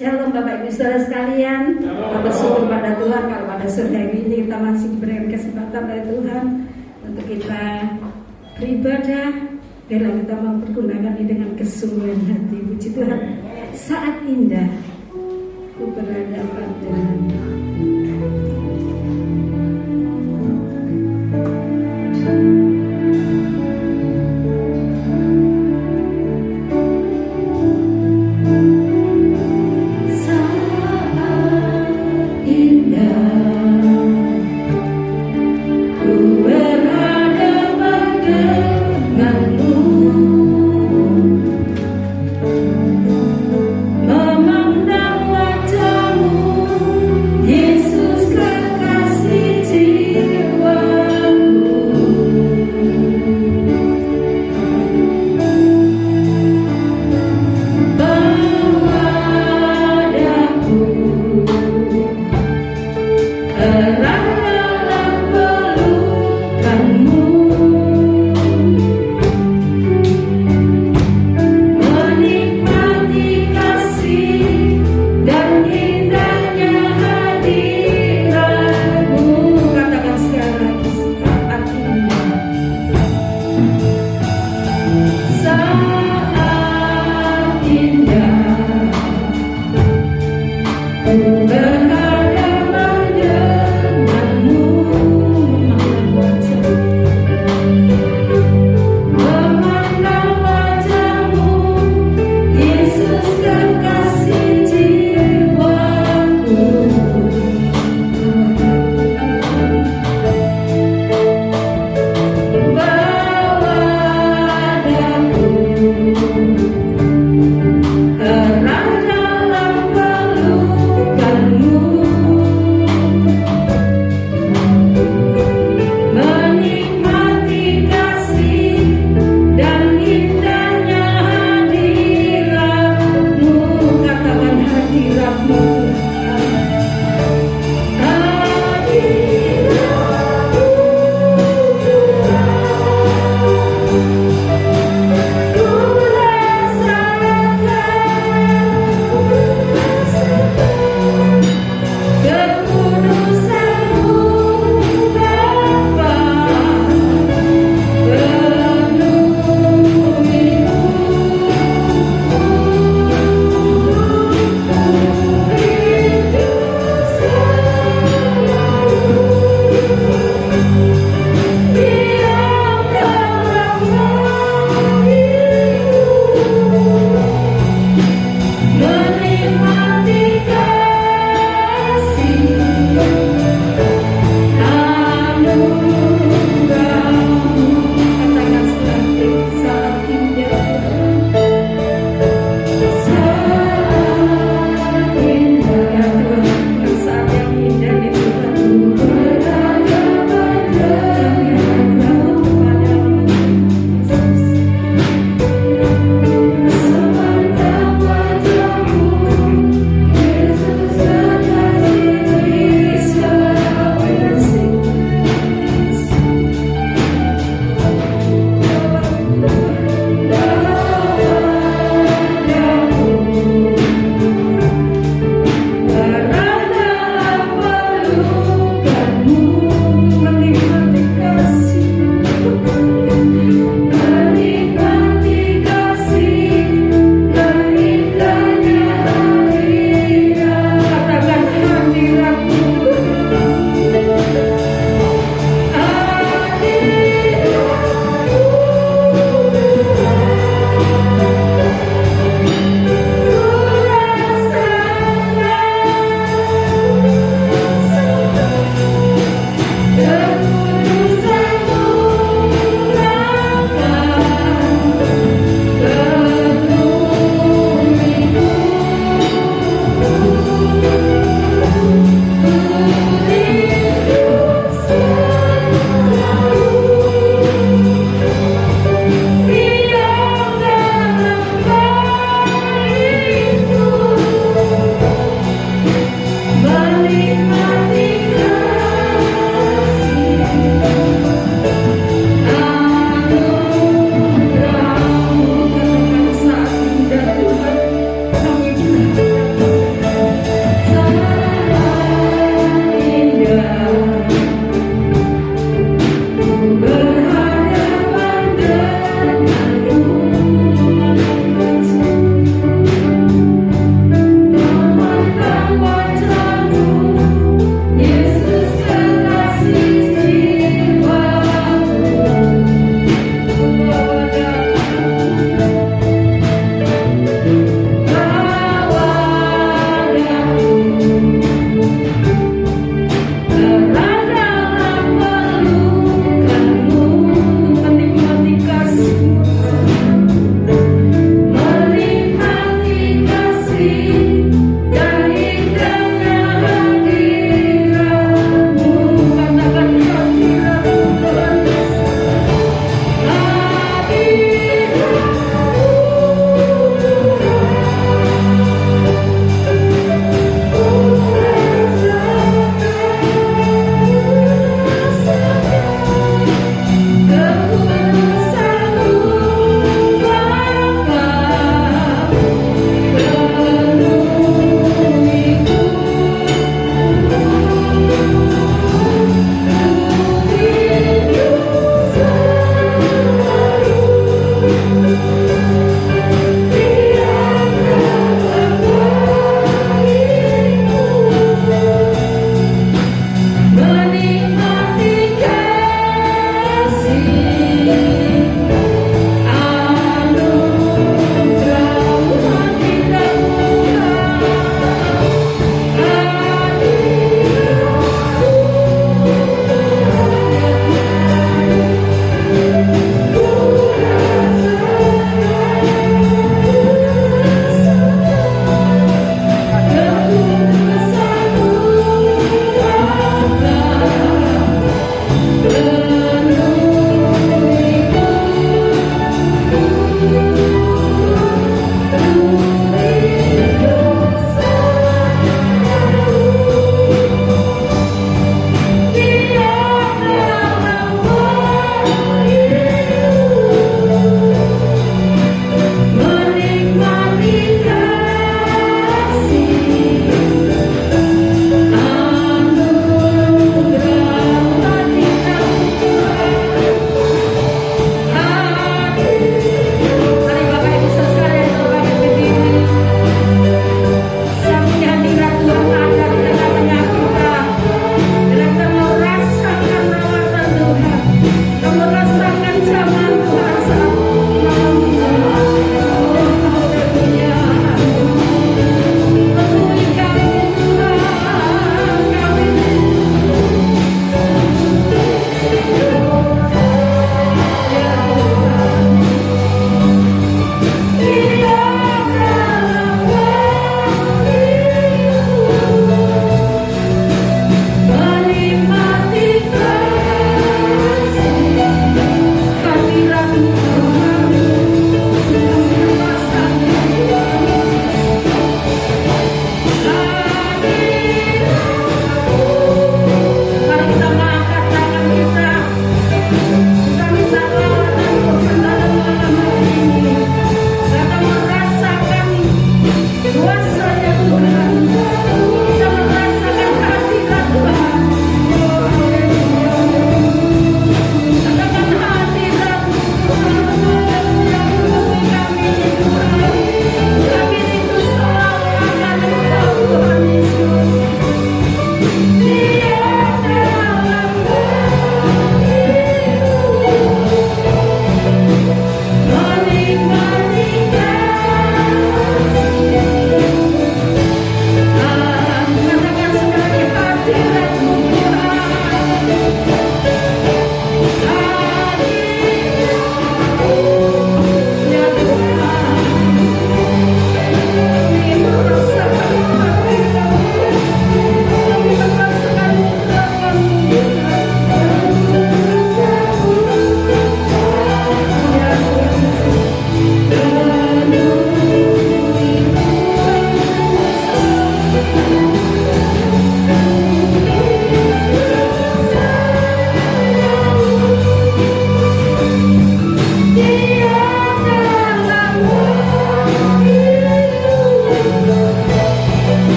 Shalom Bapak Ibu Saudara sekalian. Kita bersyukur pada Tuhan kalau pada sore hari ini kita masih diberikan kesempatan oleh Tuhan untuk kita beribadah. Biarlah kita mau pergunakan ini dengan kesungguhan hati. Puji Tuhan. Saat indah ku berhadapan dengan memandang wajahmu.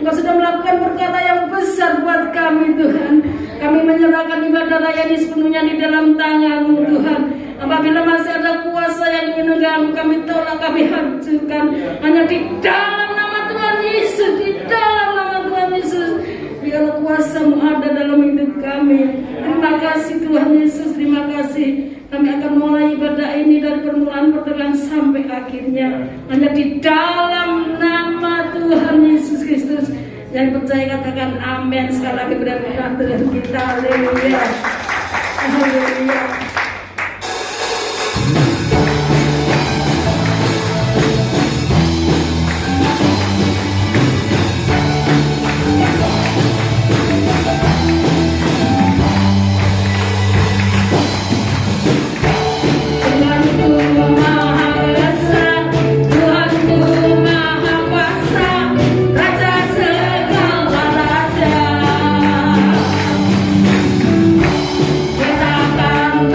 Engkau sudah melakukan perkara yang besar buat kami Tuhan. Kami menyerahkan ibadah raya ini sepenuhnya di dalam tangan-Mu Tuhan. Apabila masih ada kuasa yang ingin mengganggu, kami tolak, kami hancurkan. Hanya di dalam nama Tuhan Yesus, di dalam nama Tuhan Yesus, biarlah kuasa-Mu ada dalam hidup kami. Terima kasih Tuhan Yesus, terima kasih. Kami akan mulai ibadah ini dari permulaan pertengahan sampai akhirnya. Hanya di dalam nama Tuhan Yesus Kristus. Yang percaya katakan amin. Sekali lagi berdoa Tuhan kita. Haleluya. Haleluya. Kita akan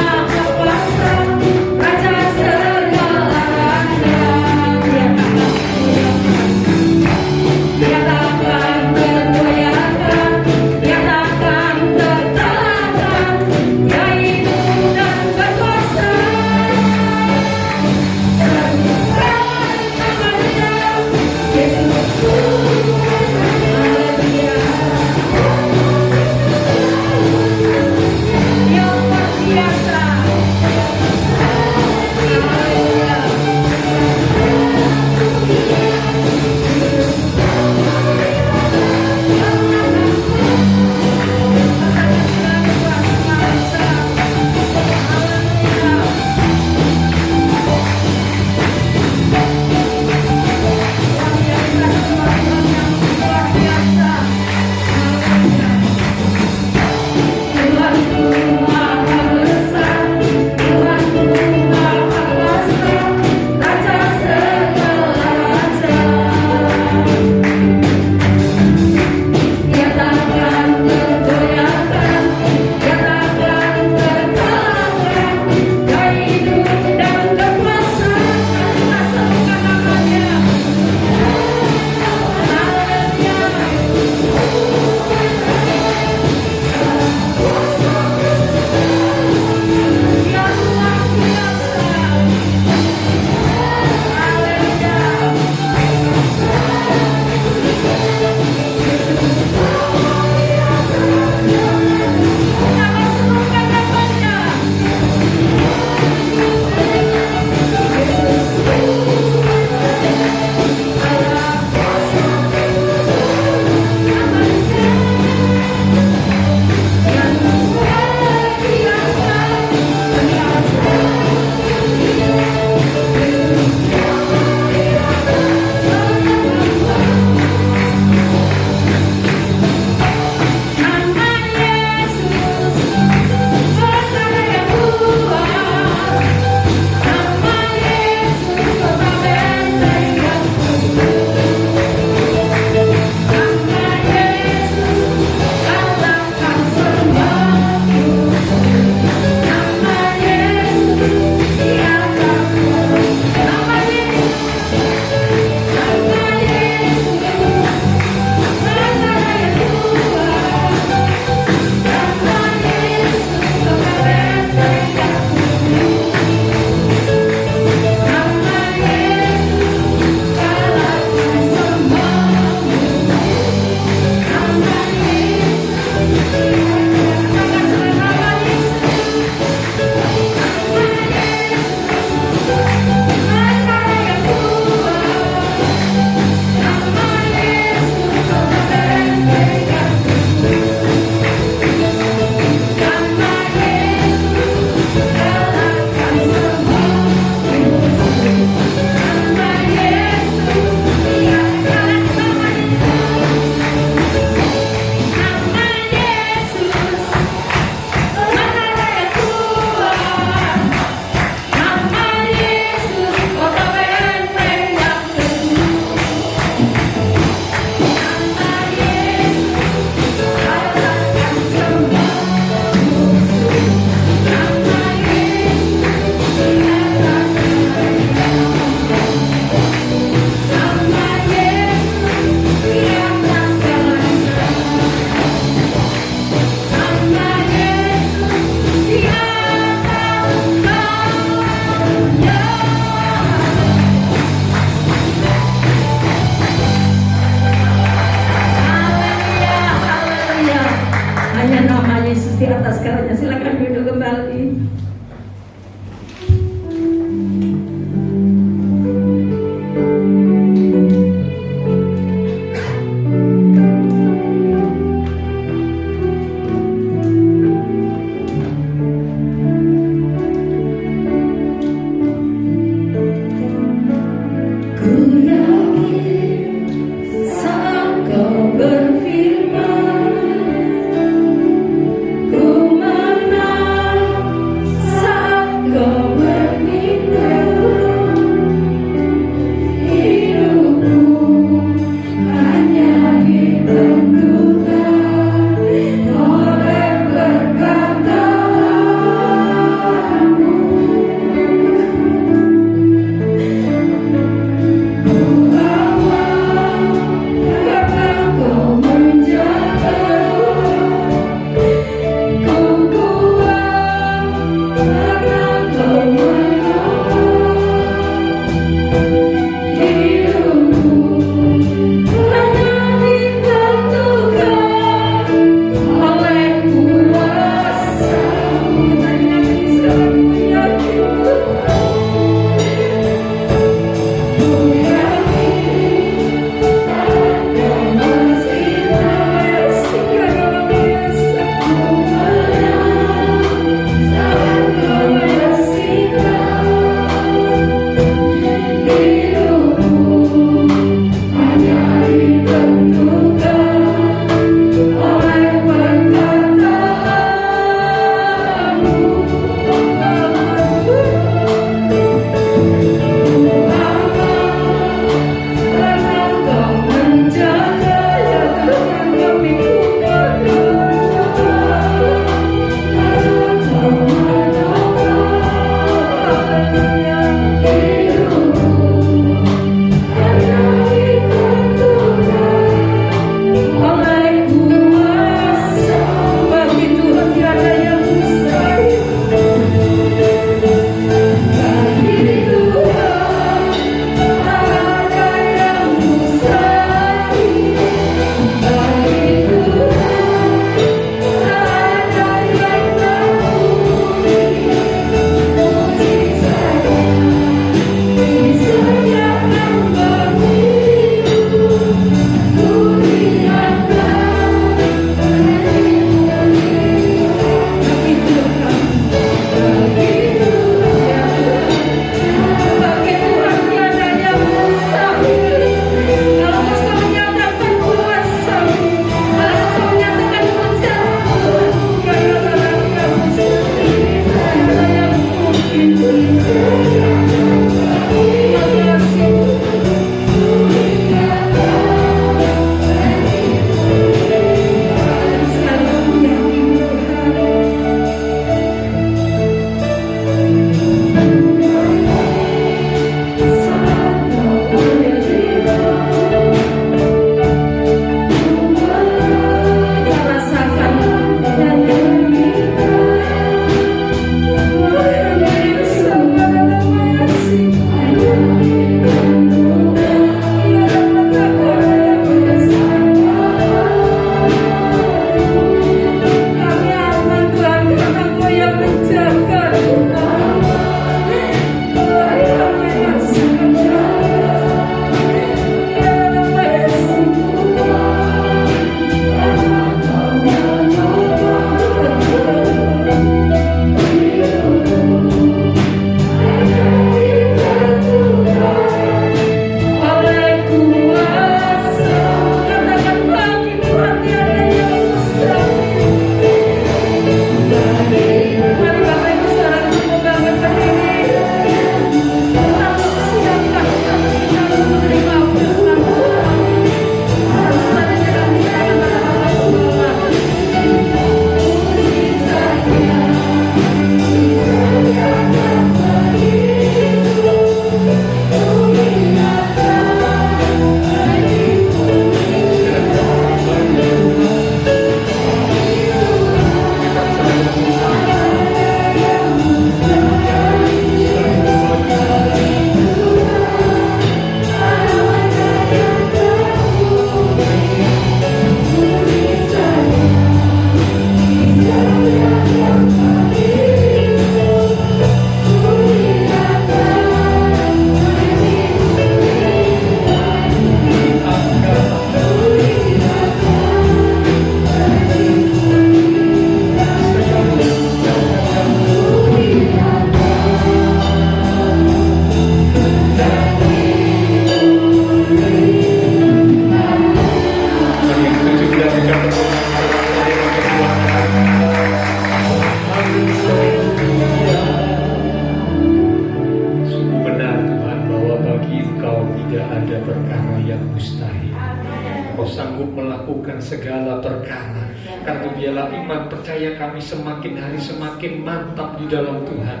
Segala perkara. Karena biarlah iman percaya kami semakin hari semakin mantap di dalam Tuhan.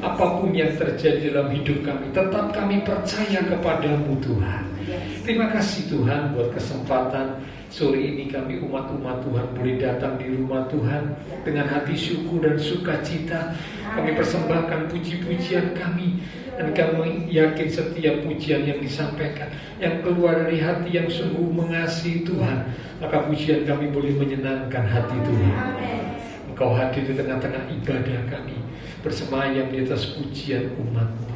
Apapun yang terjadi dalam hidup kami, tetap kami percaya kepadamu Tuhan. Terima kasih Tuhan buat kesempatan sore ini kami umat-umat Tuhan boleh datang di rumah Tuhan dengan hati syukur dan sukacita. Kami persembahkan puji-pujian kami, dan kami yakin setiap pujian yang disampaikan yang keluar dari hati yang sungguh mengasihi Tuhan, maka pujian kami boleh menyenangkan hati Tuhan. Engkau hadir di tengah-tengah ibadah kami, bersemayam di atas pujian umat-Mu.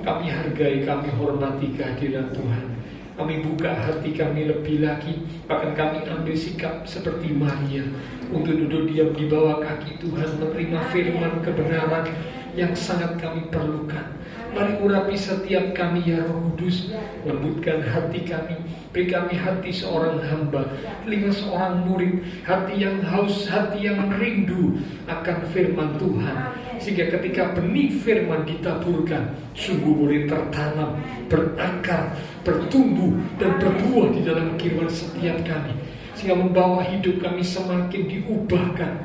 Kami hargai, kami hormati kehadiran Tuhan. Kami buka hati kami lebih lagi, bahkan kami ambil sikap seperti Maria untuk duduk diam di bawah kaki Tuhan, menerima firman kebenaran yang sangat kami perlukan. Mari urapi setiap kami ya Roh Kudus, lembutkan hati kami, beri kami hati seorang hamba, telinga seorang murid, hati yang haus, hati yang rindu akan firman Tuhan, sehingga ketika benih firman ditaburkan, sungguh boleh tertanam, berakar, bertumbuh dan berbuah di dalam kehidupan setiap kami, sehingga membawa hidup kami semakin diubahkan,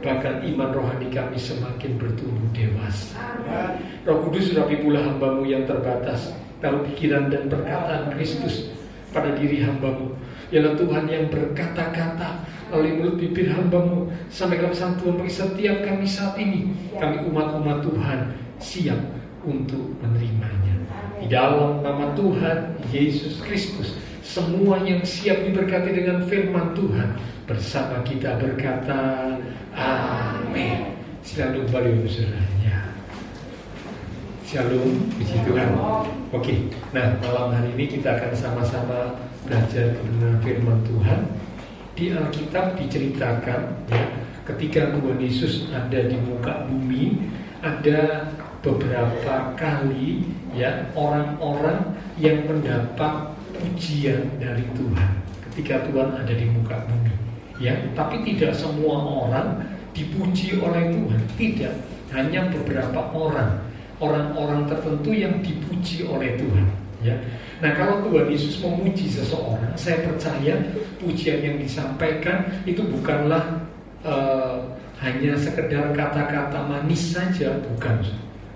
bahkan iman rohani kami semakin bertumbuh dewasa. Roh Kudus, urapi pula hamba-Mu yang terbatas, taruh pikiran dan perkataan Kristus pada diri hamba-Mu. Yalah Tuhan yang berkata-kata melalui mulut bibir hamba-Mu, sampaikan pesan Tuhan bagi setiap kami saat ini. Kami umat-umat Tuhan siap untuk menerimanya. Di dalam nama Tuhan Yesus Kristus, semua yang siap diberkati dengan firman Tuhan bersama kita berkata amin. Selalu kembali saudaranya. Shalom, puji Tuhan. Oke, nah malam hari ini kita akan sama-sama belajar kebenaran firman Tuhan. Di Alkitab diceritakan ya, ketika Tuhan Yesus ada di muka bumi, ada beberapa kali ya orang-orang yang mendapat pujian dari Tuhan ketika Tuhan ada di muka bumi ya, tapi tidak semua orang dipuji oleh Tuhan, tidak, hanya beberapa orang orang-orang tertentu yang dipuji oleh Tuhan. Ya. Nah, kalau Tuhan Yesus memuji seseorang, saya percaya pujian yang disampaikan itu bukanlah hanya sekedar kata-kata manis saja, bukan.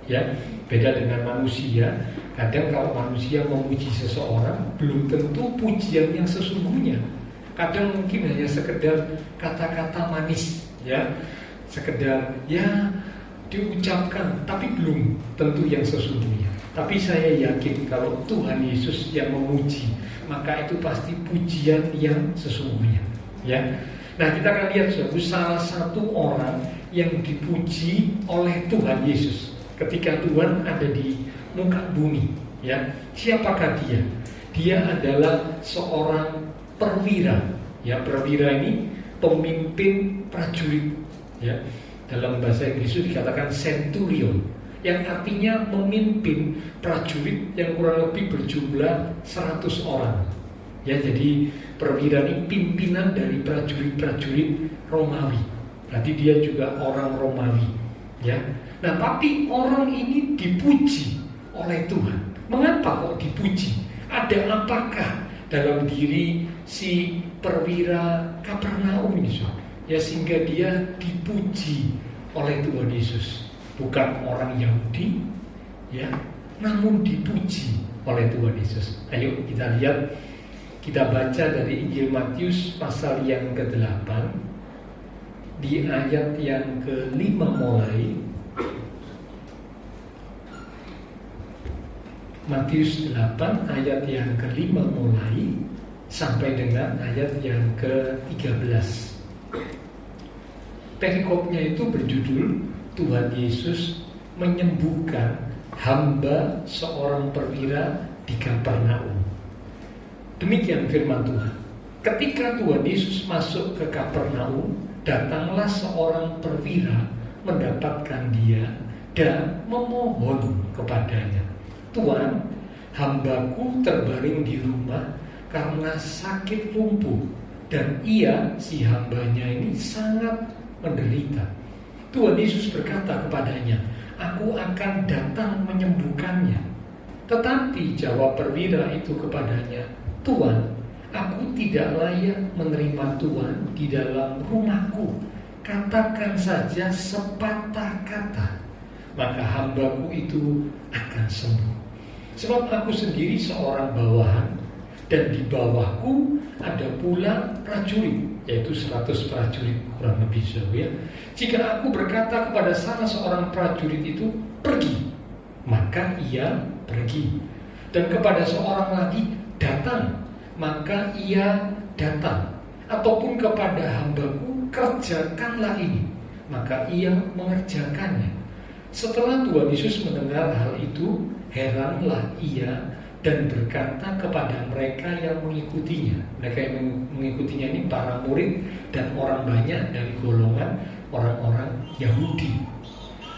Ya, beda dengan manusia. Kadang kalau manusia memuji seseorang, belum tentu pujian yang sesungguhnya. Kadang mungkin hanya sekedar kata-kata manis, ya, sekedar ya diucapkan, tapi belum tentu yang sesungguhnya. Tapi saya yakin kalau Tuhan Yesus yang memuji, maka itu pasti pujian yang sesungguhnya. Ya, nah kita akan lihat salah satu orang yang dipuji oleh Tuhan Yesus ketika Tuhan ada di muka bumi. Ya, siapakah dia? Dia adalah seorang perwira. Ya, perwira ini pemimpin prajurit. Ya, dalam bahasa Inggris itu dikatakan centurion, yang artinya memimpin prajurit yang kurang lebih berjumlah 100 orang. Ya, jadi perwira ini pimpinan dari prajurit-prajurit Romawi. Berarti dia juga orang Romawi. Ya. Nah, tapi orang ini dipuji oleh Tuhan. Mengapa kok dipuji? Ada apakah dalam diri si perwira Kapernaum ini, ya, sehingga dia dipuji oleh Tuhan Yesus? Bukan orang Yahudi, ya, namun dipuji oleh Tuhan Yesus. Ayo kita lihat, kita baca dari Injil Matius pasal yang ke-8 di ayat yang ke-5 mulai. Matius 8 ayat yang ke-5 mulai sampai dengan ayat yang ke-13. Perikopnya itu berjudul Tuhan Yesus menyembuhkan hamba seorang perwira di Kapernaum. Demikian firman Tuhan. Ketika Tuhan Yesus masuk ke Kapernaum, datanglah seorang perwira mendapatkan dia dan memohon kepadanya, "Tuan, hambaku terbaring di rumah karena sakit lumpuh, dan si hambanya ini sangat menderita." Tuhan Yesus berkata kepadanya, "Aku akan datang menyembuhkannya." Tetapi jawab perwira itu kepadanya, "Tuan, aku tidak layak menerima Tuhan di dalam rumahku. Katakan saja sepatah kata, maka hambaku itu akan sembuh. Sebab aku sendiri seorang bawahan, dan di bawahku ada pula prajurit, yaitu 100 prajurit kurang lebih jauh, ya. Jika aku berkata kepada salah seorang prajurit itu, 'Pergi,' maka ia pergi. Dan kepada seorang lagi, 'Datang,' maka ia datang. Ataupun kepada hambaku, 'Kerjakanlah ini,' maka ia mengerjakannya." Setelah Tuhan Yesus mendengar hal itu, heranlah ia dan berkata kepada mereka yang mengikutinya. Mereka yang mengikutinya ini para murid dan orang banyak dari golongan orang-orang Yahudi.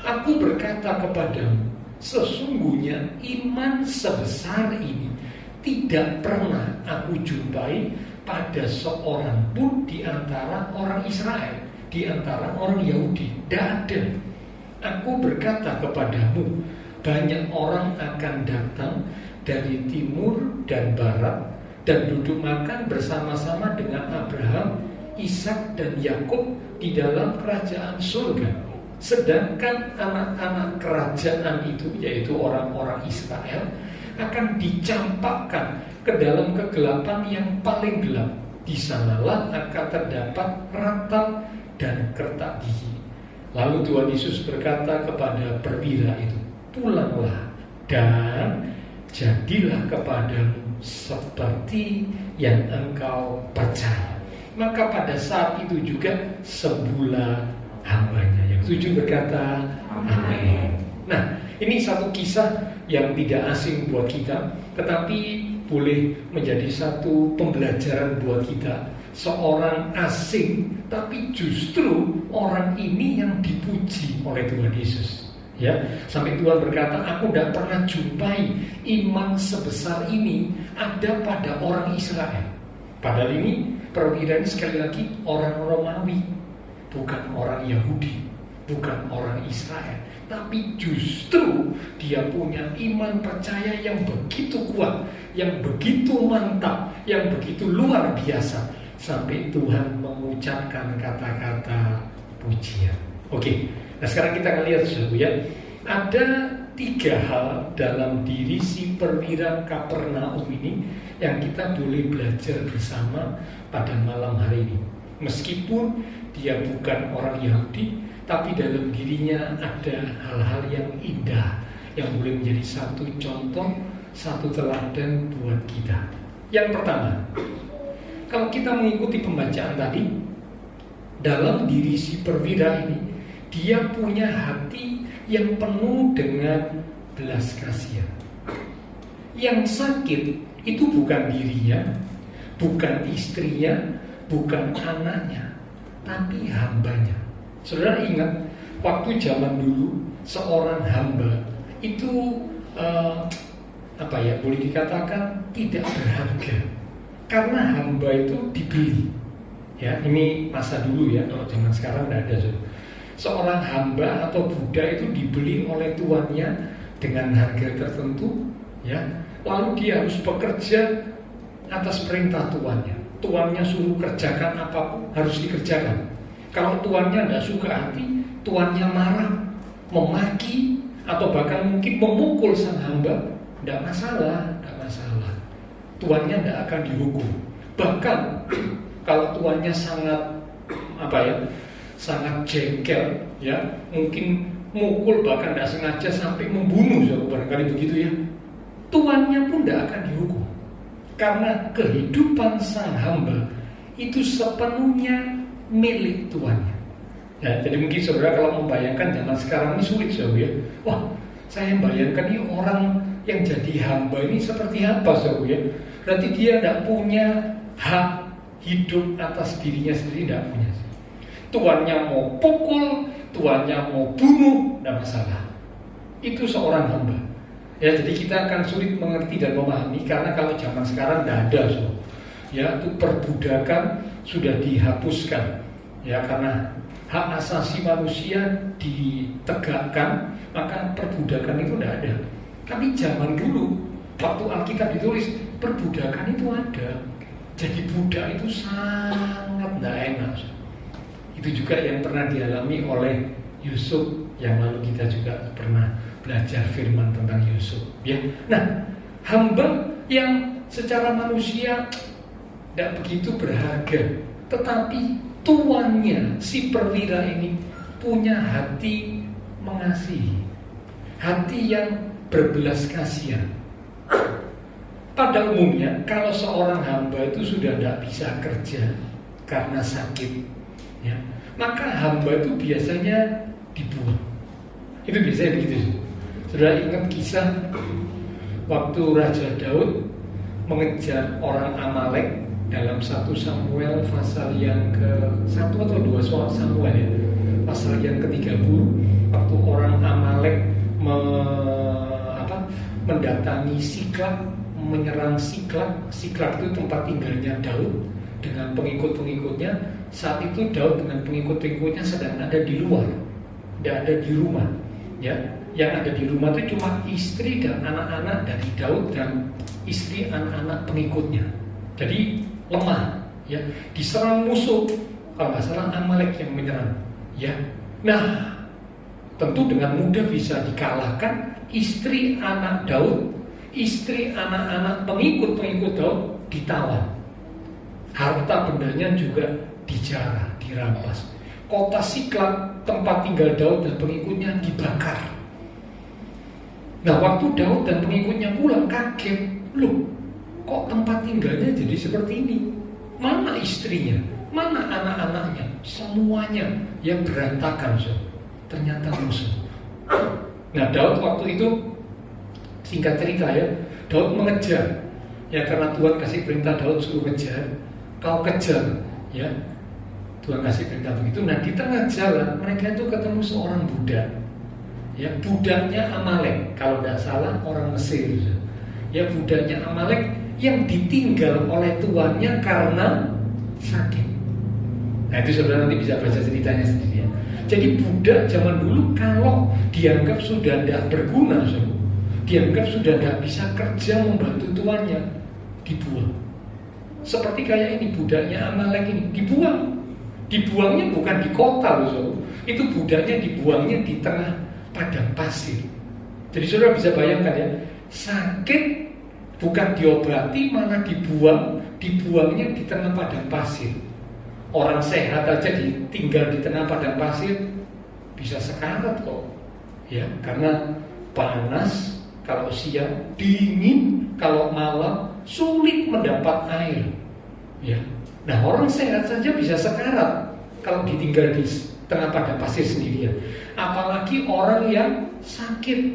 "Aku berkata kepadamu, sesungguhnya iman sebesar ini tidak pernah aku jumpai pada seorang pun di antara orang Israel, di antara orang Yahudi. Tidak ada. Aku berkata kepadamu, banyak orang akan datang dari timur dan barat dan duduk makan bersama-sama dengan Abraham, Ishak dan Yakub di dalam kerajaan surga. Sedangkan anak-anak kerajaan itu, yaitu orang-orang Israel, akan dicampakkan ke dalam kegelapan yang paling gelap. Di sanalah akan terdapat ratap dan kertak gigi." Lalu Tuhan Yesus berkata kepada perwira itu, "Pulanglah dan jadilah kepadamu seperti yang engkau percaya." Maka pada saat itu juga sembuhlah hambanya. Yang setuju berkata amin. Nah, ini satu kisah yang tidak asing buat kita, tetapi boleh menjadi satu pembelajaran buat kita. Seorang asing, tapi justru orang ini yang dipuji oleh Tuhan Yesus. Ya, sampai Tuhan berkata, "Aku tidak pernah jumpai iman sebesar ini ada pada orang Israel." Padahal ini perwira ini sekali lagi orang Romawi, bukan orang Yahudi, bukan orang Israel. tapi justru dia punya iman percaya yang begitu kuat, yang begitu mantap, yang begitu luar biasa, sampai Tuhan mengucapkan kata-kata pujian. Oke, nah sekarang kita akan lihat saudara ya, ada 3 hal dalam diri si perwira Kapernaum ini yang kita boleh belajar bersama pada malam hari ini. Meskipun dia bukan orang Yahudi, tapi dalam dirinya ada hal-hal yang indah yang boleh menjadi satu contoh, satu teladan buat kita. Yang pertama, kalau kita mengikuti pembacaan tadi, dalam diri si perwira ini, dia punya hati yang penuh dengan belas kasihan. Yang sakit itu bukan dirinya, bukan istrinya, bukan anaknya, tapi hambanya. Saudara ingat, waktu zaman dulu seorang hamba itu boleh dikatakan tidak berharga, karena hamba itu dibeli. Ya, ini masa dulu ya, kalau zaman sekarang tidak ada. Seorang hamba atau budak itu dibeli oleh tuannya dengan harga tertentu, ya. Lalu dia harus bekerja atas perintah tuannya. Tuannya suruh kerjakan apapun harus dikerjakan. Kalau tuannya tidak suka hati, tuannya marah, memaki, atau bahkan mungkin memukul sang hamba, tidak masalah. Tuannya tidak akan dihukum. Bahkan kalau tuannya sangat jengkel, ya, mungkin mukul bahkan tidak sengaja sampai membunuh, barangkali begitu ya, tuannya pun tidak akan dihukum, karena kehidupan sang hamba itu sepenuhnya milik tuannya. Ya, jadi mungkin saudara kalau membayangkan zaman sekarang ini sulit ya. Wah, saya bayangkan ini orang yang jadi hamba ini seperti apa ya. Berarti dia tidak punya hak hidup atas dirinya sendiri, tidak punya. Tuannya mau pukul, tuannya mau bunuh, tidak masalah. Itu seorang hamba. Ya, jadi kita akan sulit mengerti dan memahami, karena kalau zaman sekarang tidak ada ya, itu perbudakan sudah dihapuskan, ya, karena hak asasi manusia ditegakkan, maka perbudakan itu tidak ada. Tapi zaman dulu, waktu Alkitab ditulis, perbudakan itu ada. Jadi budak itu sangat tidak enak. Itu juga yang pernah dialami oleh Yusuf, yang lalu kita juga pernah belajar firman tentang Yusuf, ya. Nah, hamba yang secara manusia tidak begitu berharga, tetapi tuannya si perwira ini punya hati mengasihi, hati yang berbelas kasihan. Pada umumnya kalau seorang hamba itu sudah tidak bisa kerja karena sakit, ya, maka hamba itu biasanya dibuang. Itu biasanya begitu. Sudah ingat kisah waktu Raja Daud mengejar orang Amalek dalam 1 Samuel pasal yang ke-1 atau 2 Samuel ya, pasal yang ke-30, waktu orang Amalek mendatangi Siklag, menyerang Siklag. Siklag itu tempat tinggalnya Daud dengan pengikut-pengikutnya. Saat itu Daud dengan pengikut-pengikutnya sedang ada di luar, tidak ada di rumah, ya. Yang ada di rumah itu cuma istri dan anak-anak dari Daud dan istri anak-anak pengikutnya. Jadi lemah, ya, diserang musuh, kalau nggak salah Amalek yang menyerang, ya. Nah, tentu dengan mudah bisa dikalahkan. Istri anak Daud, istri anak-anak pengikut Daud ditawan, harta bendanya juga dijarah, dirampas. Kota Siklag, tempat tinggal Daud dan pengikutnya, dibakar. Nah, waktu Daud dan pengikutnya pulang, kaget, loh, kok tempat tinggalnya jadi seperti ini? Mana istrinya? Mana anak-anaknya? Semuanya yang berantakan, ternyata musuh. Nah, Daud waktu itu, singkat cerita ya, Daud mengejar, ya, karena Tuhan kasih perintah Daud suruh kejar, kau kejar, ya, Tuhan kasih perintah begitu. Nah, di tengah jalan mereka itu ketemu seorang budak, ya, budaknya Amalek, kalau tidak salah orang Mesir, ya, budaknya Amalek yang ditinggal oleh tuannya karena sakit. Nah itu saudara nanti bisa baca ceritanya sendiri ya. Jadi budak zaman dulu kalau dianggap sudah tidak berguna, dianggap sudah tidak bisa kerja membantu tuannya, dibuang. Seperti kayak ini budaknya Amalek ini, dibuang. Dibuangnya bukan di kota loh, itu budaknya dibuangnya di tengah padang pasir. Jadi saudara bisa bayangkan ya, sakit bukan diobati malah dibuangnya di tengah padang pasir. Orang sehat aja ditinggal di tengah padang pasir bisa sekarat kok, ya karena panas kalau siang, dingin kalau malam, sulit mendapat air, ya. Nah orang sehat saja bisa sekarat kalau ditinggal di tengah padang pasir sendirian. Apalagi orang yang sakit,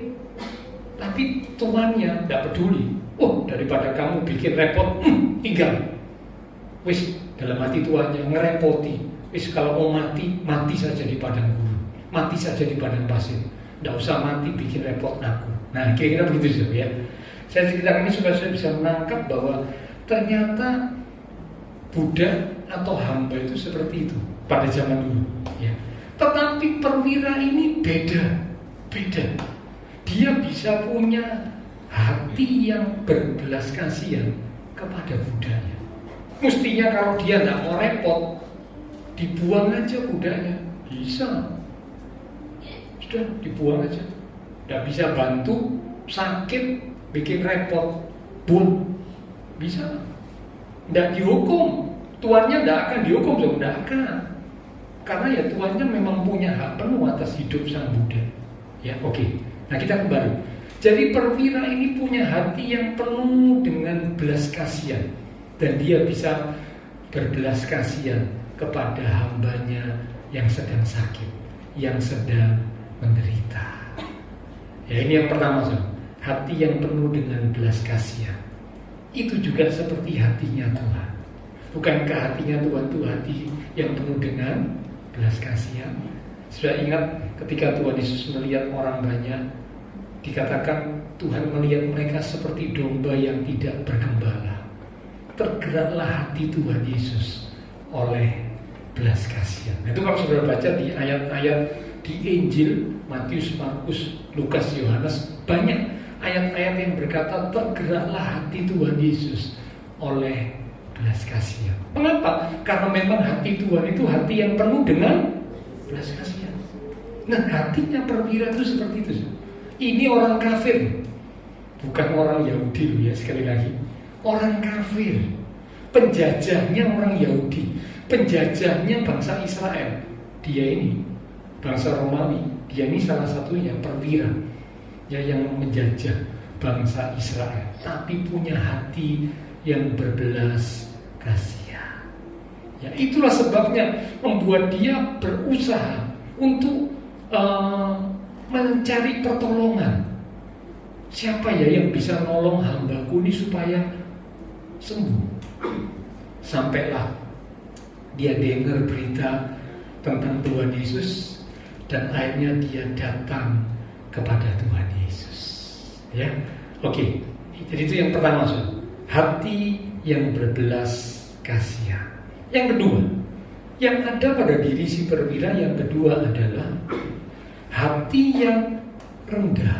tapi tuannya tidak peduli. Oh daripada kamu bikin repot, tinggal. Wis dalam hati tuannya ngerepoti. Wis kalau mau mati, mati saja di padang gurun, mati saja di padang pasir. Tidak usah mati bikin repot aku. Nah kira-kira begitu ya. Saya ceritakan ini supaya saya bisa menangkap bahwa ternyata budak atau hamba itu seperti itu pada zaman dulu ya. Tetapi perwira ini beda. Dia bisa punya hati yang berbelas kasihan kepada budaknya. Mestinya kalau dia tidak mau repot, dibuang aja budaknya. Bisa, sudah dibuang aja. Tidak bisa bantu, sakit, bikin repot, buang. Bisa. Tidak dihukum, tuannya tidak akan dihukum, tidak akan. Karena ya tuannya memang punya hak penuh atas hidup sang budak. Ya, oke. Nah kita kembali. Jadi perwira ini punya hati yang penuh dengan belas kasihan, dan dia bisa berbelas kasihan kepada hambanya yang sedang sakit, yang sedang menderita. Ya ini yang pertama, hati yang penuh dengan belas kasihan. Itu juga seperti hatinya Tuhan. Bukankah hatinya Tuhan itu hati yang penuh dengan belas kasihan? Sudah ingat ketika Tuhan Yesus melihat orang banyak, dikatakan Tuhan melihat mereka seperti domba yang tidak bergembala. Tergeraklah hati Tuhan Yesus oleh belas kasihan. Itu kalau saudara baca di ayat-ayat di Injil Matius, Markus, Lukas, Yohanes, banyak ayat-ayat yang berkata tergeraklah hati Tuhan Yesus oleh belas kasihan. Mengapa? Karena memang hati Tuhan itu hati yang penuh dengan belas kasihan. Nah hatinya perwira itu seperti itu. Ini orang kafir, bukan orang Yahudi loh ya, sekali lagi. Orang kafir, penjajahnya orang Yahudi, penjajahnya bangsa Israel. Dia ini bangsa Romawi, dia ini salah satunya perwira ya yang menjajah bangsa Israel, tapi punya hati yang berbelas kasihan. Ya itulah sebabnya membuat dia berusaha untuk mencari pertolongan. Siapa ya yang bisa nolong hambaku ini supaya sembuh? Sampailah dia dengar berita tentang Tuhan Yesus, dan akhirnya dia datang kepada Tuhan Yesus. Ya, oke. Jadi itu yang pertama, hati yang berbelas kasihan. Yang kedua, yang ada pada diri si perwira yang kedua adalah hati yang rendah.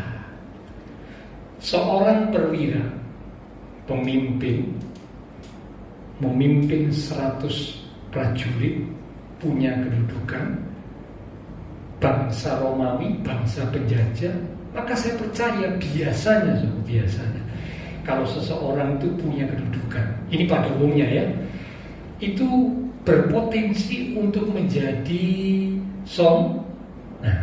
Seorang perwira, pemimpin, memimpin 100 prajurit, punya kedudukan, bangsa Romawi, bangsa penjajah, maka saya percaya biasanya kalau seseorang itu punya kedudukan, ini pada umumnya ya, itu berpotensi untuk menjadi Nah,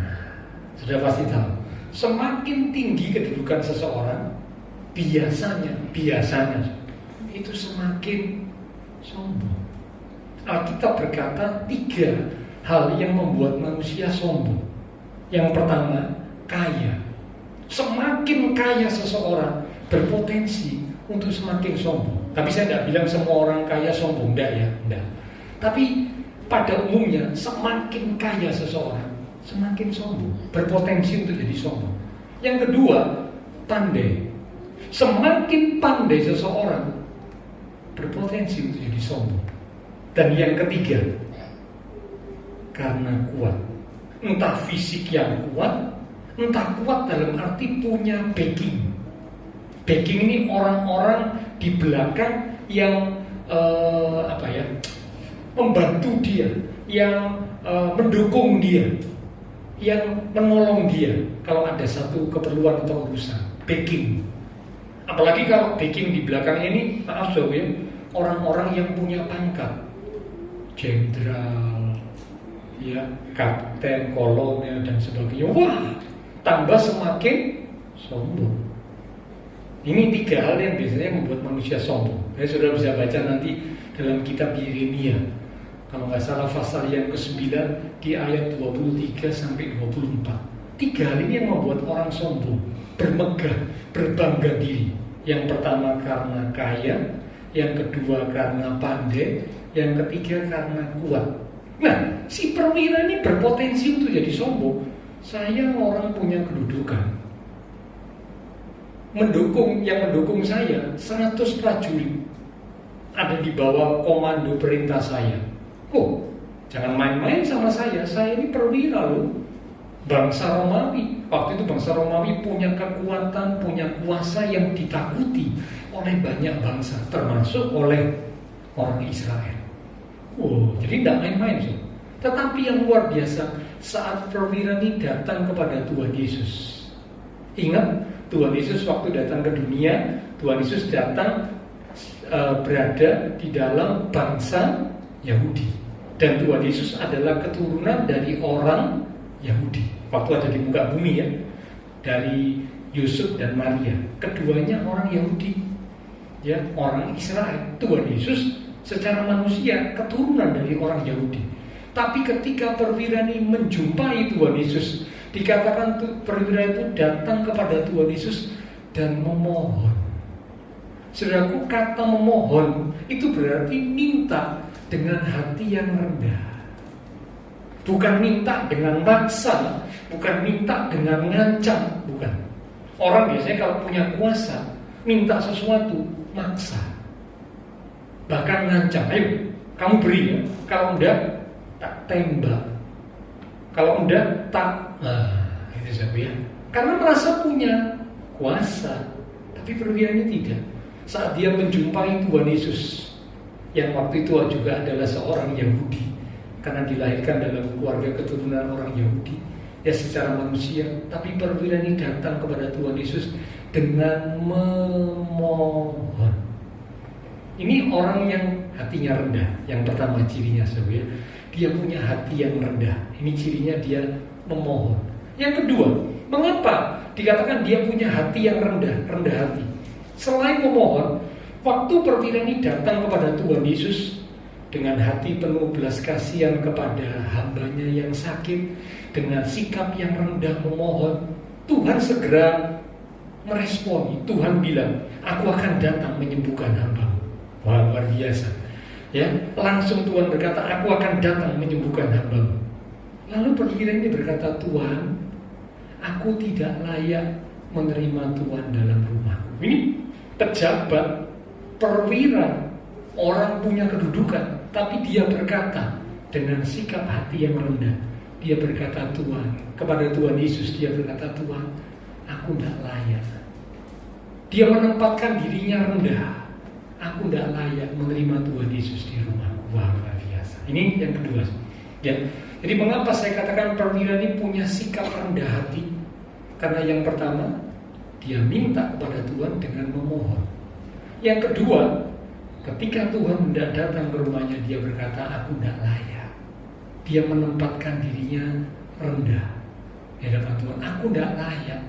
sudah pasti tahu, semakin tinggi kedudukan seseorang, biasanya itu semakin sombong. Alkitab berkata 3 hal yang membuat manusia sombong. Yang pertama, kaya. Semakin kaya seseorang berpotensi untuk semakin sombong. Tapi saya tidak bilang semua orang kaya sombong, enggak. Tapi pada umumnya semakin kaya seseorang semakin sombong, berpotensi untuk jadi sombong. Yang kedua, pandai. Semakin pandai seseorang berpotensi untuk jadi sombong. Dan yang ketiga, karena kuat. Entah fisik yang kuat, entah kuat dalam arti punya backing. Backing ini orang-orang di belakang yang membantu dia, yang mendukung dia, yang menolong dia kalau ada satu keperluan atau urusan. Backing. Apalagi kalau backing di belakangnya ini, maaf ya, orang-orang yang punya pangkat, jenderal, ya, kapten, kolonel dan sebagainya. Wah, tambah semakin sombong. Ini 3 hal yang biasanya membuat manusia sombong. Saudara bisa baca nanti dalam kitab Yeremia, kalau nggak salah pasal yang ke-9 di ayat 23 sampai 24. 3 hal ini yang membuat orang sombong, bermegah, berbangga diri. Yang pertama karena kaya, yang kedua karena pandai, yang ketiga karena kuat. Nah, si perwira ini berpotensi untuk jadi sombong. Saya orang punya kedudukan, yang mendukung saya 100 prajurit ada di bawah komando perintah saya. Oh, jangan main-main sama saya ini perwira loh, bangsa Romawi. Waktu itu bangsa Romawi punya kekuatan, punya kuasa yang ditakuti oleh banyak bangsa, termasuk oleh orang Israel. Oh, jadi tidak main-main sih. Tetapi yang luar biasa, saat perwira ini datang kepada Tuhan Yesus. Ingat, Tuhan Yesus waktu datang ke dunia, Tuhan Yesus datang berada di dalam bangsa Yahudi. Dan Tuhan Yesus adalah keturunan dari orang Yahudi. Waktu ada di muka bumi ya, dari Yusuf dan Maria. Keduanya orang Yahudi, ya, orang Israel. Tuhan Yesus secara manusia keturunan dari orang Yahudi. Tapi ketika perwira ini menjumpai Tuhan Yesus, dikatakan perwira itu datang kepada Tuhan Yesus dan memohon. Saudaraku, kata memohon itu berarti minta dengan hati yang rendah. Bukan minta dengan maksa, bukan minta dengan ngancam, bukan. Orang biasanya kalau punya kuasa, minta sesuatu, maksa. Bahkan ngancam, ayo kamu beri ya, kalau enggak tak tembak, kalau enggak tak, itu saja ya. Karena merasa punya kuasa. Tapi perwira ini tidak. Saat dia menjumpai Tuhan Yesus, yang waktu itu juga adalah seorang Yahudi, karena dilahirkan dalam keluarga keturunan orang Yahudi, ya secara manusia. Tapi perwira ini datang kepada Tuhan Yesus dengan memohon. Ini orang yang hatinya rendah. Yang pertama cirinya saudara, dia punya hati yang rendah. Ini cirinya dia memohon. Yang kedua, mengapa dikatakan dia punya hati yang rendah hati? Selain memohon, waktu perwira ini datang kepada Tuhan Yesus dengan hati penuh belas kasihan kepada hambanya yang sakit, dengan sikap yang rendah memohon, Tuhan segera meresponi. Tuhan bilang, aku akan datang menyembuhkan hambamu. Wah, luar biasa. Ya, langsung Tuhan berkata, aku akan datang menyembuhkan hambamu. Lalu perwira ini berkata, Tuhan, aku tidak layak menerima Tuhan dalam rumahku. Ini pejabat, perwira, orang punya kedudukan, tapi dia berkata dengan sikap hati yang rendah. Dia berkata Tuhan, kepada Tuhan Yesus dia berkata, Tuhan, aku tidak layak. Dia menempatkan dirinya rendah. Aku tidak layak menerima Tuhan Yesus di rumahku. Wah, luar biasa. Ini yang kedua. Ya. Jadi mengapa saya katakan perwira ini punya sikap rendah hati? Karena yang pertama, dia minta kepada Tuhan dengan memohon. Yang kedua, ketika Tuhan tidak datang ke rumahnya, dia berkata, aku tidak layak. Dia menempatkan dirinya rendah di hadapan Tuhan. Aku tidak layak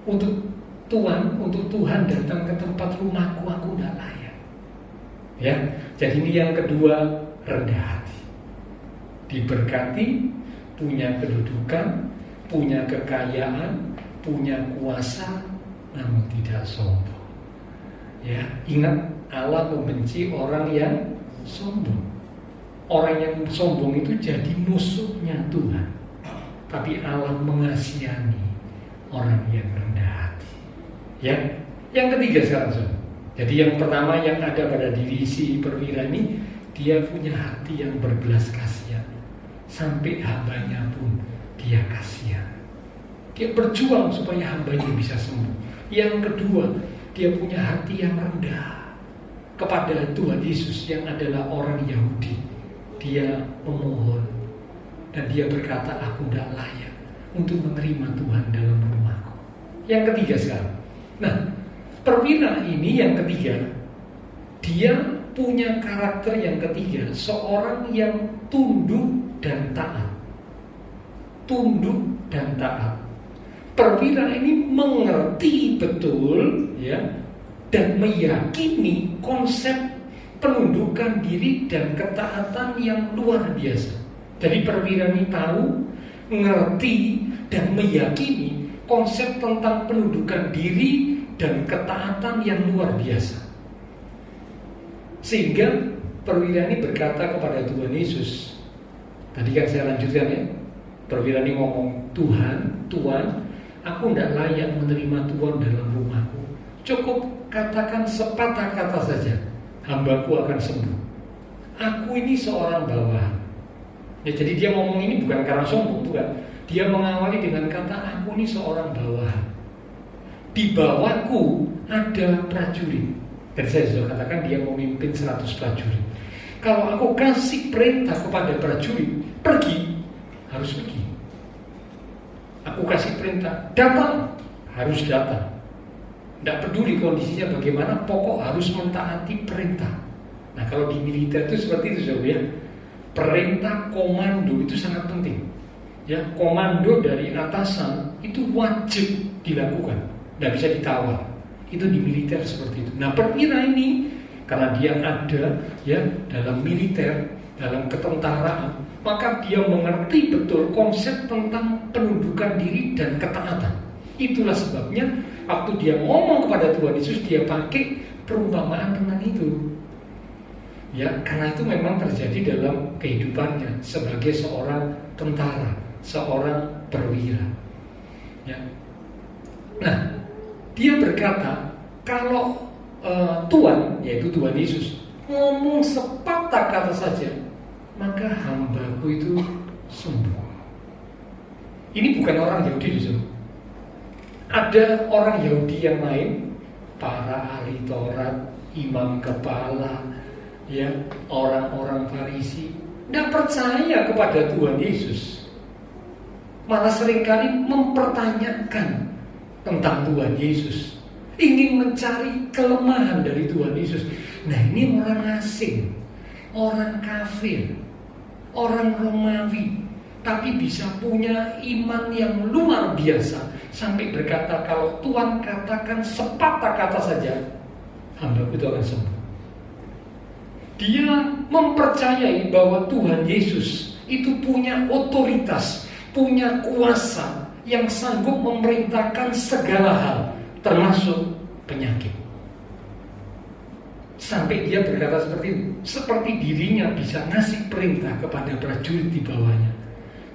untuk Tuhan datang ke tempat rumahku. Aku tidak layak. Ya, jadi ini yang kedua, rendah hati. Diberkati, punya kedudukan, punya kekayaan, punya kuasa, namun tidak sombong. Ya, ingat, Allah membenci orang yang sombong. Orang yang sombong itu jadi musuhnya Tuhan. Tapi Allah mengasihani orang yang rendah hati. Ya, yang ketiga sekarang. Jadi yang pertama yang ada pada diri si perwira ini, dia punya hati yang berbelas kasihan. sampai hambanya pun dia kasihan. Dia berjuang supaya hambanya bisa sembuh. Yang kedua, dia punya hati yang rendah kepada Tuhan Yesus yang adalah orang Yahudi. Dia memohon dan dia berkata, aku tidak layak untuk menerima Tuhan dalam rumahku. Yang ketiga sekarang. Nah, perwira ini yang ketiga, dia punya karakter yang ketiga, seorang yang tunduk dan taat. Tunduk dan taat. Perwira ini mengerti betul ya, dan meyakini konsep penundukan diri dan ketaatan yang luar biasa. Jadi perwira ini tahu, ngerti dan meyakini konsep tentang penundukan diri dan ketaatan yang luar biasa. Sehingga perwira ini berkata kepada Tuhan Yesus. Tadi kan saya lanjutkan ya. Perwira ini ngomong, Tuhan, aku tidak layak menerima Tuhan dalam rumahku. Cukup katakan sepatah kata saja, hambaku akan sembuh. Aku ini seorang bawahan. Ya, jadi dia ngomong ini bukan karena sombong, bukan. Dia mengawali dengan kata, aku ini seorang bawahan. Di bawahku ada prajurit. Dan saya sudah katakan dia memimpin 100 prajurit. Kalau aku kasih perintah kepada prajurit, pergi, harus pergi. Aku kasih perintah, datang, harus datang. Tidak peduli kondisinya bagaimana, pokok harus mentaati perintah. Nah, kalau di militer itu seperti itu, saudara ya. Perintah komando itu sangat penting. Ya, komando dari atasan itu wajib dilakukan, tidak bisa ditawar. Itu di militer seperti itu. Nah, perwira ini karena dia ada ya dalam militer, dalam ketentaraan, maka dia mengerti betul konsep tentang penundukan diri dan ketaatan. Itulah sebabnya waktu dia ngomong kepada Tuhan Yesus, dia pakai perumpamaan tentang itu. Ya, karena itu memang terjadi dalam kehidupannya sebagai seorang tentara, seorang perwira. Ya. Nah, dia berkata, kalau Tuhan, yaitu Tuhan Yesus, ngomong sepatah kata saja, maka hambaku itu sembuh. Ini bukan orang Yahudi disitu. Ada orang Yahudi yang lain, para ahli Taurat, imam kepala, ya, orang-orang Farisi, tidak percaya kepada Tuhan Yesus. Malah seringkali mempertanyakan tentang Tuhan Yesus, ingin mencari kelemahan dari Tuhan Yesus. Nah, ini orang asing, orang kafir, orang Romawi, tapi bisa punya iman yang luar biasa sampai berkata, kalau Tuhan katakan sepatah kata saja, hambaku itu akan sembuh. Dia mempercayai bahwa Tuhan Yesus itu punya otoritas, punya kuasa yang sanggup memerintahkan segala hal, termasuk penyakit. Sampai dia berkata seperti itu, seperti dirinya bisa ngasih perintah kepada prajurit di bawahnya.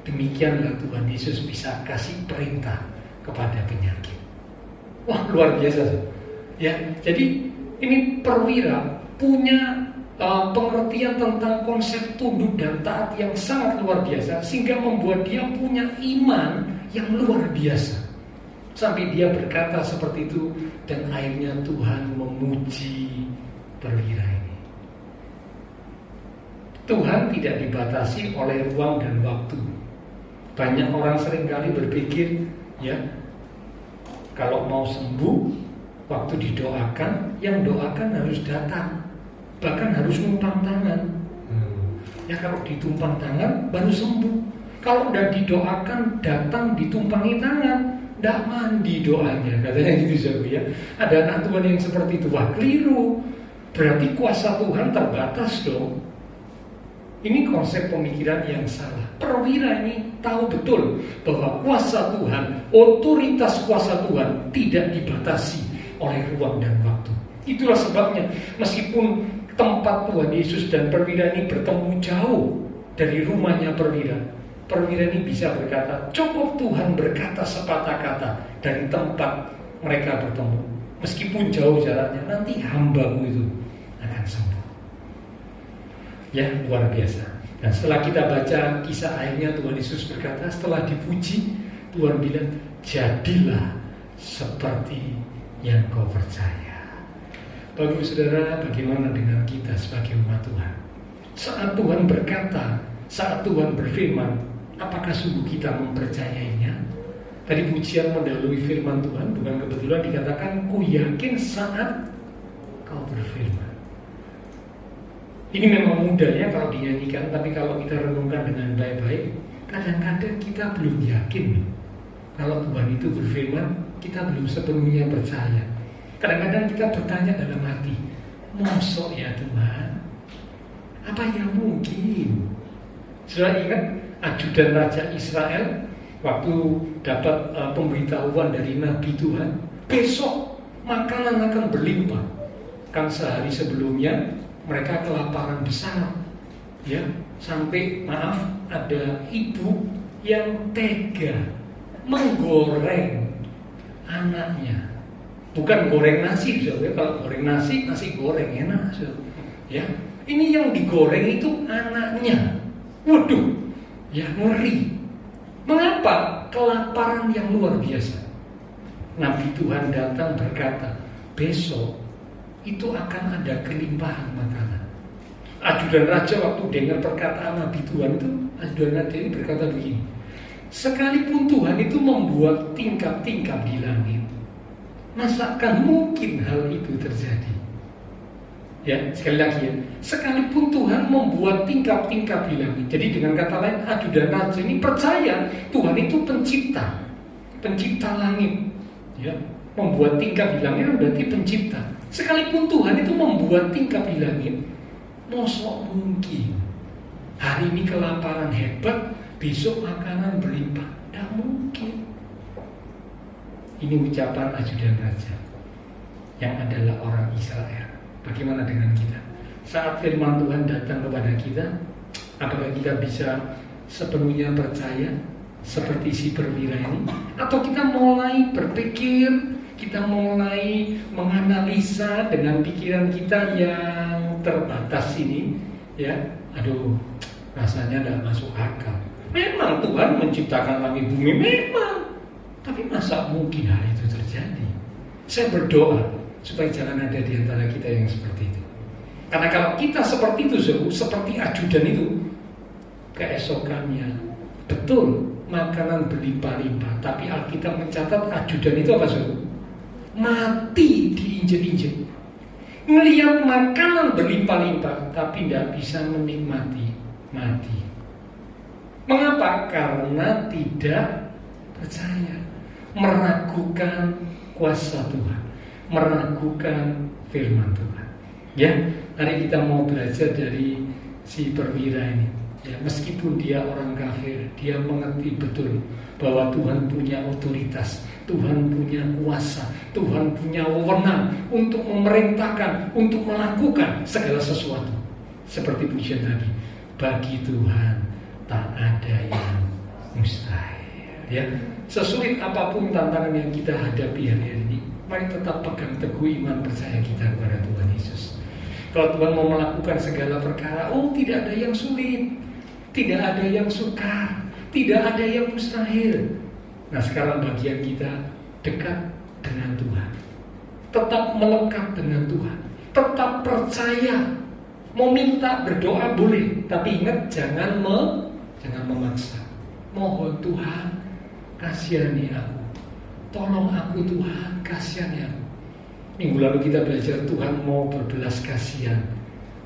Demikianlah Tuhan Yesus bisa kasih perintah kepada penyakit. Wah, luar biasa. Ya, jadi ini perwira punya pengertian tentang konsep tunduk dan taat yang sangat luar biasa, sehingga membuat dia punya iman yang luar biasa. Sampai dia berkata seperti itu, dan akhirnya Tuhan memuji perwira ini. Tuhan tidak dibatasi oleh ruang dan waktu. Banyak orang seringkali berpikir, ya, kalau mau sembuh, waktu didoakan, yang doakan harus datang, bahkan harus numpang tangan. Ya, kalau ditumpang tangan baru sembuh. Kalau udah didoakan, datang ditumpangi tangan, tidak mandi doanya, katanya gitu ya. Ada anak Tuhan yang seperti itu. Wah, keliru. Berarti kuasa Tuhan terbatas dong. Ini konsep pemikiran yang salah. Perwira ini tahu betul bahwa kuasa Tuhan, otoritas kuasa Tuhan tidak dibatasi oleh ruang dan waktu. Itulah sebabnya meskipun tempat Tuhan Yesus dan perwira ini bertemu jauh dari rumahnya perwira, perwira ini bisa berkata, cukup Tuhan berkata sepatah kata dari tempat mereka bertemu, meskipun jauh jaraknya, nanti hambamu itu akan sembuh. Ya, luar biasa. Dan setelah kita baca kisah akhirnya, Tuhan Yesus berkata, setelah dipuji, Tuhan bilang, jadilah seperti yang kau percaya. Bapak Saudara, bagaimana dengan kita sebagai umat Tuhan? Saat Tuhan berkata, saat Tuhan berfirman, apakah sungguh kita mempercayainya? Tadi pujian mendahului firman Tuhan, bukan kebetulan dikatakan, ku yakin saat kau berfirman. Ini memang mudah ya kalau dinyanyikan, tapi kalau kita renungkan dengan baik-baik, kadang-kadang kita belum yakin. Kalau Tuhan itu berfirman, kita belum sepenuhnya percaya. Kadang-kadang kita bertanya dalam hati, mosok ya Tuhan? Apa yang mungkin? Sudah ingat ajudan Raja Israel waktu dapat pemberitahuan dari Nabi Tuhan, besok makanan akan berlimpah. Kan sehari sebelumnya mereka kelaparan besar, ya, sampai ada ibu yang tega menggoreng anaknya. Bukan goreng nasi, saudara. Kalau goreng nasi goreng enak, saudara. Ya, ini yang digoreng itu anaknya. Waduh, ya ngeri. Mengapa? Kelaparan yang luar biasa. Nabi Tuhan datang berkata, besok itu akan ada kelimpahan makanan. Ajudan raja waktu dengar perkataan Nabi Tuhan itu, ajudan raja ini berkata begini, sekalipun Tuhan itu membuat tingkap-tingkap di langit, masakan mungkin hal itu terjadi? Ya, sekali lagi ya, sekalipun Tuhan membuat tingkap-tingkap di langit. Jadi dengan kata lain, ajudan raja ini percaya Tuhan itu pencipta langit, ya, membuat tingkap di langit berarti pencipta. Sekalipun Tuhan itu membuat tingkap di langit, mosok mungkin hari ini kelaparan hebat, besok makanan berlimpah? Tidak mungkin. Ini ucapan ajudan raja yang adalah orang Israel. Bagaimana dengan kita? Saat firman Tuhan datang kepada kita, apakah kita bisa sepenuhnya percaya seperti si perwira ini? Atau kita mulai berpikir, kita mulai menganalisa dengan pikiran kita yang terbatas ini, ya, aduh, rasanya tidak masuk akal. Memang Tuhan menciptakan langit bumi, memang, tapi masa mungkin hal itu terjadi? Saya berdoa supaya jangan ada di antara kita yang seperti itu. Karena kalau kita seperti itu, seperti ajudan itu, keesokannya betul makanan berlimpah-limpah, tapi Alkitab mencatat ajudan itu apa, saudara? Mati diinjek-injek. Melihat makanan berlimpah-limpah tapi tidak bisa menikmati, mati. Mengapa? Karena tidak percaya, meragukan kuasa Tuhan, meragukan firman Tuhan. Ya, hari kita mau belajar dari si perwira ini. Ya, meskipun dia orang kafir, dia mengerti betul bahwa Tuhan punya otoritas, Tuhan punya kuasa, Tuhan punya wewenang untuk memerintahkan, untuk melakukan segala sesuatu. Seperti pujian tadi, bagi Tuhan tak ada yang mustahil. Ya, sesulit apapun tantangan yang kita hadapi hari ini, mari tetap pegang teguh iman percaya kita kepada Tuhan Yesus. Kalau Tuhan mau melakukan segala perkara, tidak ada yang sulit, tidak ada yang sukar, tidak ada yang mustahil. Nah, sekarang bagian kita dekat dengan Tuhan, tetap melekat dengan Tuhan, tetap percaya. Mau minta berdoa boleh, tapi ingat jangan memaksa. Mohon Tuhan, kasihani aku, tolong aku Tuhan, kasihani aku. Minggu lalu kita belajar Tuhan mau berbelas kasihan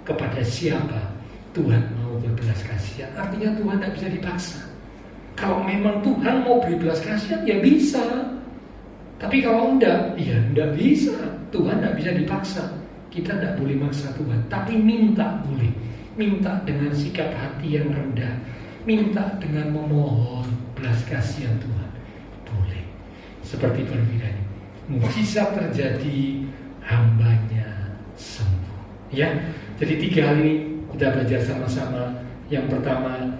kepada siapa Tuhan mau berbelas kasihan. Artinya Tuhan tidak bisa dipaksa. Kalau memang Tuhan mau berbelas kasihan, ya bisa. Tapi kalau enggak, ya enggak bisa. Tuhan tidak bisa dipaksa. Kita tidak boleh maksa Tuhan, tapi minta boleh. Minta dengan sikap hati yang rendah, minta dengan memohon belas kasihan Tuhan, boleh. Seperti perwira ini, mukjizat terjadi, hambanya sembuh. Ya, jadi 3 hal ini kita belajar sama-sama. Yang pertama,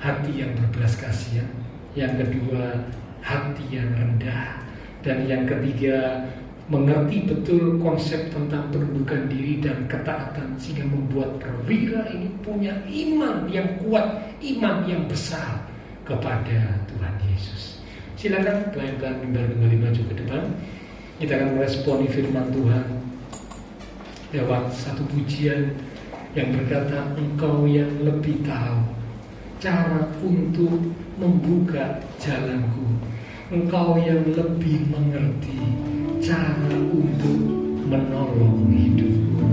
hati yang berbelas kasihan. Yang kedua, hati yang rendah. Dan yang ketiga, mengerti betul konsep tentang penundukan diri dan ketaatan, sehingga membuat perwira ini punya iman yang kuat, iman yang besar kepada Tuhan Yesus. Silakan pelan-pelan mimbar kembali maju ke depan. Kita akan meresponi firman Tuhan lewat satu pujian yang berkata, Engkau yang lebih tahu cara untuk membuka jalanku, Engkau yang lebih mengerti cara untuk menolong hidupku.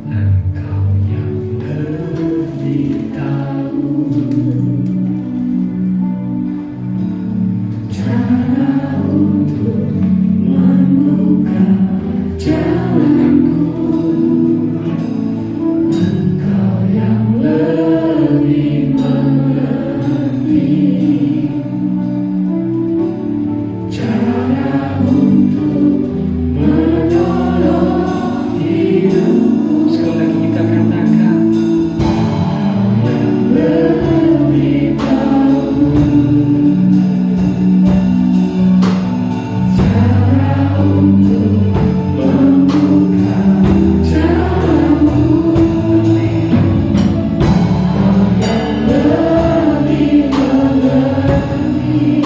Engkau yang lebih tahu cara untuk membuka jalanku. Engkau yang lebih mengerti cara untuk menolong hidup. Sekali lagi kita katakan, yang lebih tahu cara untuk membuka jalanku. Yang lebih mengerti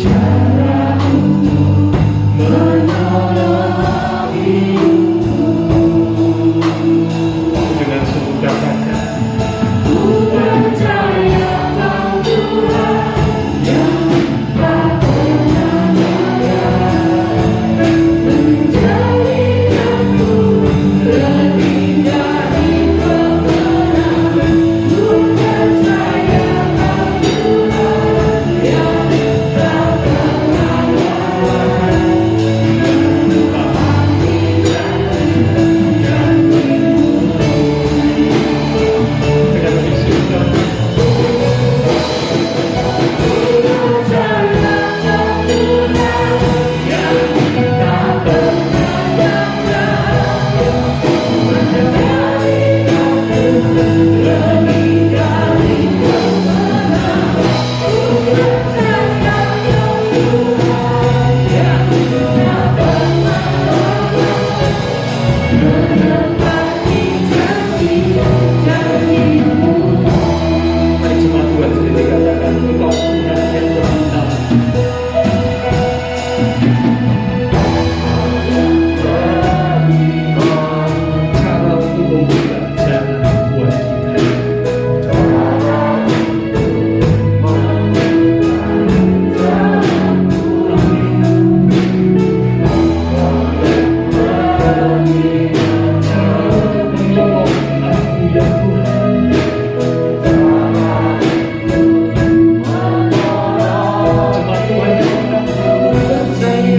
cara untuk menolong hidupku. Dengan sungguh katakan, ku percaya Kau Tuhan yang tak pernah gagal, menjadikanku lebih dari pemenang. Ku percaya Kau Tuhan yang tak pernah gagal, menepati janji dan dengan bersyukur. Mari jemaat Tuhan sendiri katakan, Engkau Tuhan yang berantah. Cara untuk membuka jalan buat kita. Cara untuk menolong aku ya Tuhan. Jemaat Tuhan yang percaya.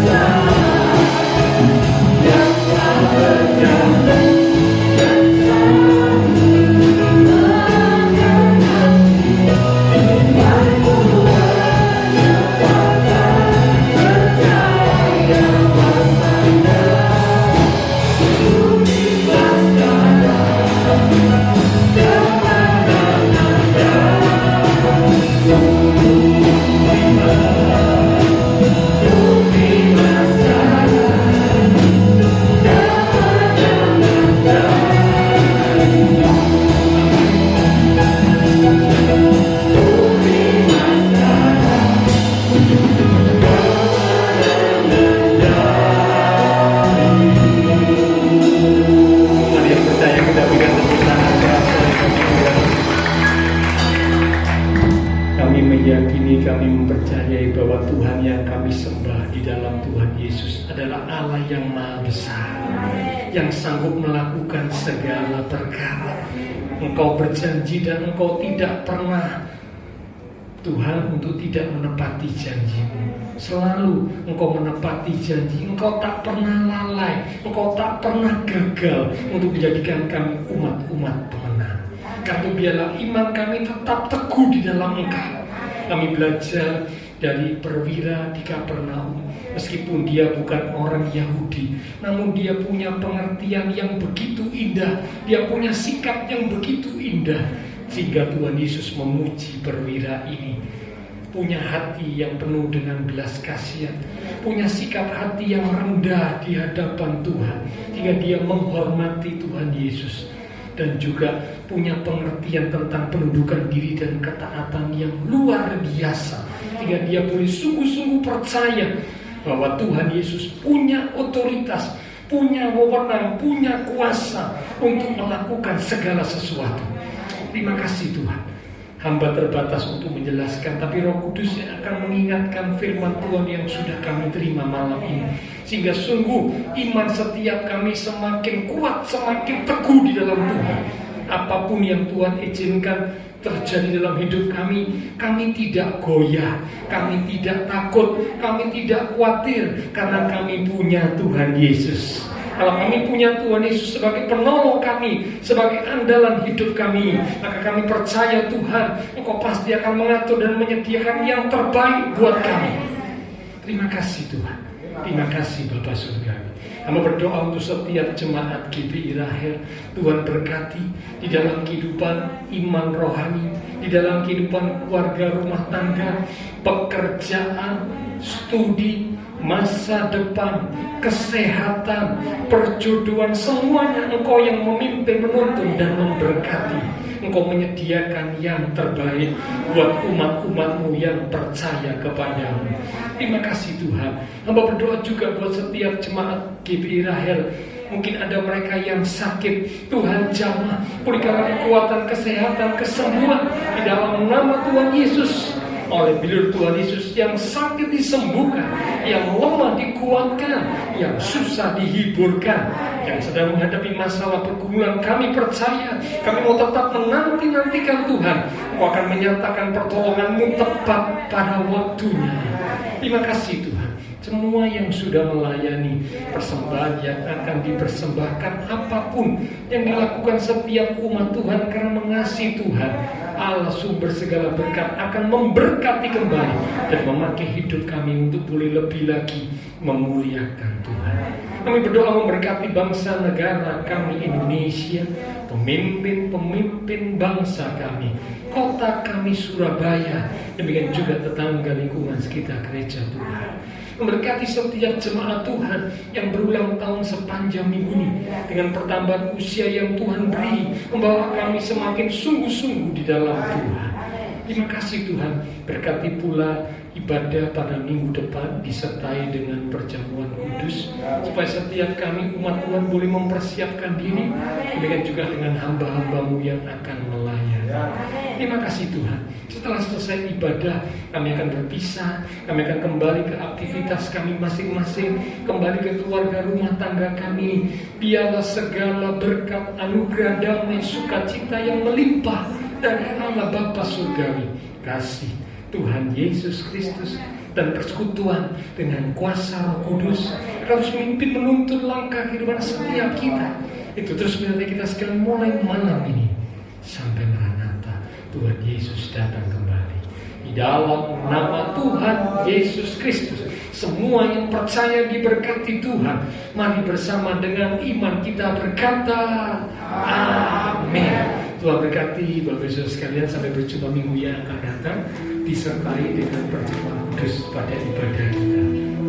Besar adalah Allah yang maha besar, yang sanggup melakukan segala perkara. Engkau berjanji dan Engkau tidak pernah, Tuhan, untuk tidak menepati janji-Mu. Selalu Engkau menepati janji. Engkau tak pernah lalai, Engkau tak pernah gagal untuk menjadikan kami umat-umat pemenang. Karena biarlah iman kami tetap teguh di dalam Engkau. Kami belajar dari perwira di Kapernaum. Meskipun dia bukan orang Yahudi, namun dia punya pengertian yang begitu indah. Dia punya sikap yang begitu indah, sehingga Tuhan Yesus memuji perwira ini. Punya hati yang penuh dengan belas kasihan, punya sikap hati yang rendah di hadapan Tuhan, sehingga dia menghormati Tuhan Yesus. Dan juga punya pengertian tentang penundukan diri dan ketaatan yang luar biasa, sehingga dia boleh sungguh-sungguh percaya bahwa Tuhan Yesus punya otoritas, punya wewenang, punya kuasa untuk melakukan segala sesuatu. Terima kasih Tuhan. Hamba terbatas untuk menjelaskan, tapi Roh Kudus yang akan mengingatkan firman Tuhan yang sudah kami terima malam ini, sehingga sungguh iman setiap kami semakin kuat, semakin teguh di dalam Tuhan. Apapun yang Tuhan izinkan terjadi dalam hidup kami, kami tidak goyah, kami tidak takut, kami tidak khawatir, karena kami punya Tuhan Yesus. Kalau kami punya Tuhan Yesus sebagai penolong kami, sebagai andalan hidup kami, maka kami percaya Tuhan, Engkau pasti akan mengatur dan menyediakan yang terbaik buat kami. Terima kasih Tuhan. Terima kasih Bapa Surgawi. Kami berdoa untuk setiap jemaat GBI Rahel. Tuhan berkati di dalam kehidupan iman rohani, di dalam kehidupan keluarga, rumah tangga, pekerjaan, studi, masa depan, kesehatan, perjodohan, semuanya Engkau yang memimpin, menuntun, dan memberkati. Engkau menyediakan yang terbaik buat umat-umat-Mu yang percaya kepadamu. Terima kasih Tuhan. Hamba berdoa juga buat setiap jemaat GBI Rahel. Mungkin ada mereka yang sakit, Tuhan jamah, berikanlah kekuatan, kesehatan, kesembuhan di dalam nama Tuhan Yesus. Oleh bilur Tuhan Yesus, yang sakit disembuhkan, yang lemah dikuatkan, yang susah dihiburkan, yang sedang menghadapi masalah pergumulan, kami percaya, kami mau tetap menanti-nantikan Tuhan. Engkau akan menyatakan pertolongan-Mu tepat pada waktunya. Terima kasih Tuhan. Semua yang sudah melayani persembahan yang akan dipersembahkan, apapun yang dilakukan setiap umat Tuhan karena mengasihi Tuhan, Allah sumber segala berkat akan memberkati kembali dan memakai hidup kami untuk boleh lebih lagi memuliakan Tuhan. Kami berdoa memberkati bangsa negara kami Indonesia, pemimpin-pemimpin bangsa kami, kota kami Surabaya, demikian juga tetangga lingkungan sekitar gereja Tuhan. Memberkati setiap jemaat Tuhan yang berulang tahun sepanjang minggu ini, dengan pertambahan usia yang Tuhan beri, membawa kami semakin sungguh-sungguh di dalam Tuhan. Terima kasih Tuhan. Berkati pula ibadah pada minggu depan disertai dengan perjamuan kudus, supaya setiap kami umat Tuhan boleh mempersiapkan diri, demikian juga dengan hamba-hamba-Mu yang akan melayani. Terima kasih Tuhan. Setelah selesai ibadah, kami akan berpisah, kami akan kembali ke aktivitas kami masing-masing, kembali ke keluarga rumah tangga kami. Biarlah segala berkat, anugerah, damai, sukacita yang melimpah dari Allah Bapa Surgawi, kasih Tuhan Yesus Kristus, dan persekutuan dengan kuasa Roh Kudus harus memimpin menuntun langkah kehidupan setiap kita. Itu terus menyertai kita sekalian mulai malam ini sampai Maranatha Tuhan Yesus datang kembali. Di dalam nama Tuhan Yesus Kristus, semua yang percaya diberkati Tuhan. Mari bersama dengan iman kita berkata amin. Tuhan berkati Bapak Ibu sekalian. Sampai berjumpa minggu yang akan datang, disertai dengan perjamuan kudus pada ibadah kita.